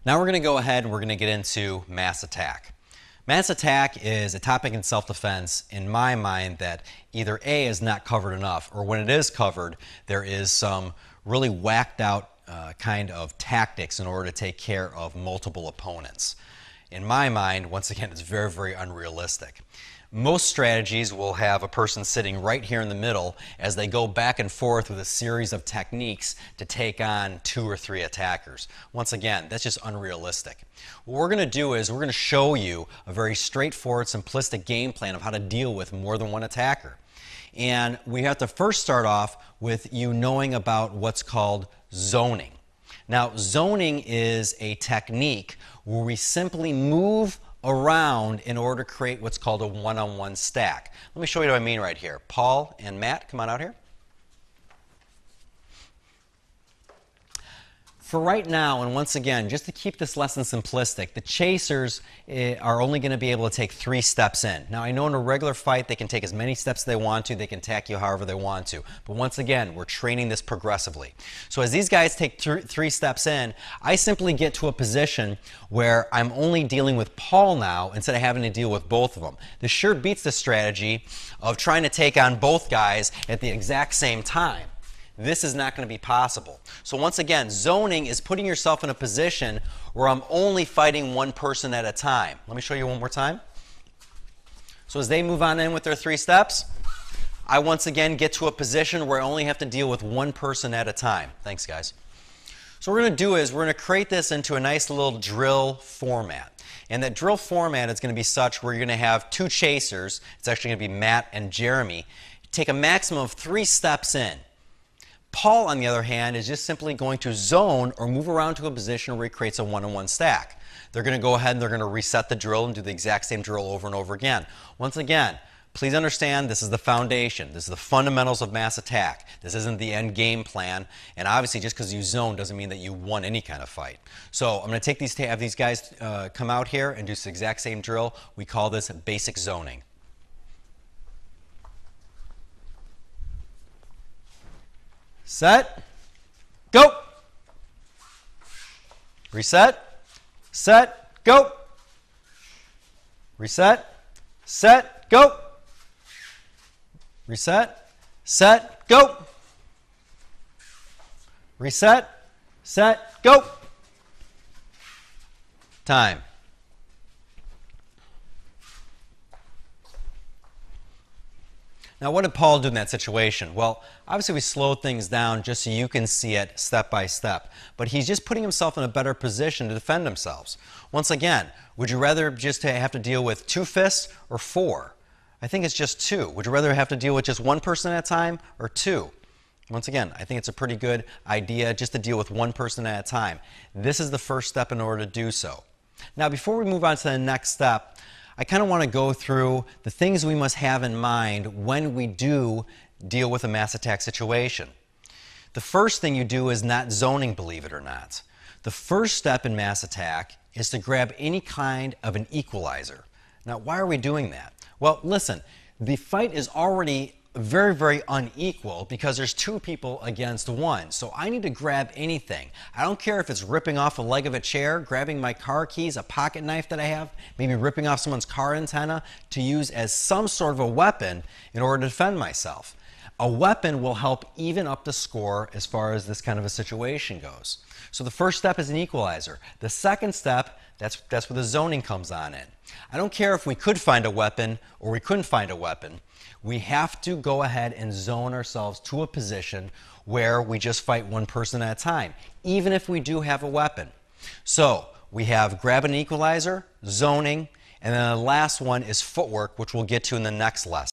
Now we're going to go ahead and we're going to get into mass attack. Mass attack is a topic in self-defense, in my mind, that either A, is not covered enough, or when it is covered, there is some really whacked out kind of tactics in order to take care of multiple opponents. In my mind, once again, it's very, very unrealistic. Most strategies will have a person sitting right here in the middle as they go back and forth with a series of techniques to take on 2 or 3 attackers. Once again, that's just unrealistic. What we're going to do is we're going to show you a very straightforward, simplistic game plan of how to deal with more than one attacker. And we have to first start off with you knowing about what's called zoning. Now, zoning is a technique where we simply move around in order to create what's called a one-on-one stack. Let me show you what I mean right here. Paul and Matt, come on out here. For right now, and once again, just to keep this lesson simplistic, the chasers are only going to be able to take 3 steps in. Now, I know in a regular fight they can take as many steps as they want to, they can attack you however they want to. But once again, we're training this progressively. So as these guys take 3 steps in, I simply get to a position where I'm only dealing with Paul now instead of having to deal with both of them. This sure beats the strategy of trying to take on both guys at the exact same time. This is not going to be possible. So once again, zoning is putting yourself in a position where I'm only fighting one person at a time. Let me show you one more time. So as they move on in with their 3 steps, I once again get to a position where I only have to deal with one person at a time. Thanks, guys. So what we're going to do is we're going to create this into a nice little drill format. And that drill format is going to be such where you're going to have 2 chasers. It's actually going to be Matt and Jeremy. Take a maximum of 3 steps in. Paul, on the other hand, is just simply going to zone or move around to a position where he creates a one-on-one stack. They're going to go ahead and they're going to reset the drill and do the exact same drill over and over again. Once again, please understand this is the foundation. This is the fundamentals of mass attack. This isn't the end game plan. And obviously, just because you zone doesn't mean that you won any kind of fight. So I'm going to have these guys come out here and do the exact same drill. We call this basic zoning. Set, go. Reset, set, go. Reset, set, go. Reset, set, go. Reset, set, go. Time. Now, what did Paul do in that situation? Well, obviously we slowed things down just so you can see it step by step. But he's just putting himself in a better position to defend himself. Once again, would you rather just have to deal with 2 fists or 4? I think it's just 2. Would you rather have to deal with just 1 person at a time or 2? Once again, I think it's a pretty good idea just to deal with 1 person at a time. This is the first step in order to do so. Now, before we move on to the next step, I kind of want to go through the things we must have in mind when we do deal with a mass attack situation. The first thing you do is not zoning, believe it or not. The first step in mass attack is to grab any kind of an equalizer. Now, why are we doing that? Well, listen, the fight is already very, very unequal because there's 2 people against 1. So I need to grab anything. I don't care if it's ripping off a leg of a chair, grabbing my car keys, a pocket knife that I have, maybe ripping off someone's car antenna to use as some sort of a weapon in order to defend myself. A weapon will help even up the score as far as this kind of a situation goes. So the first step is an equalizer. The second step, that's where the zoning comes on in. I don't care if we could find a weapon or we couldn't find a weapon. We have to go ahead and zone ourselves to a position where we just fight 1 person at a time, even if we do have a weapon. So we have grab an equalizer, zoning, and then the last one is footwork, which we'll get to in the next lesson.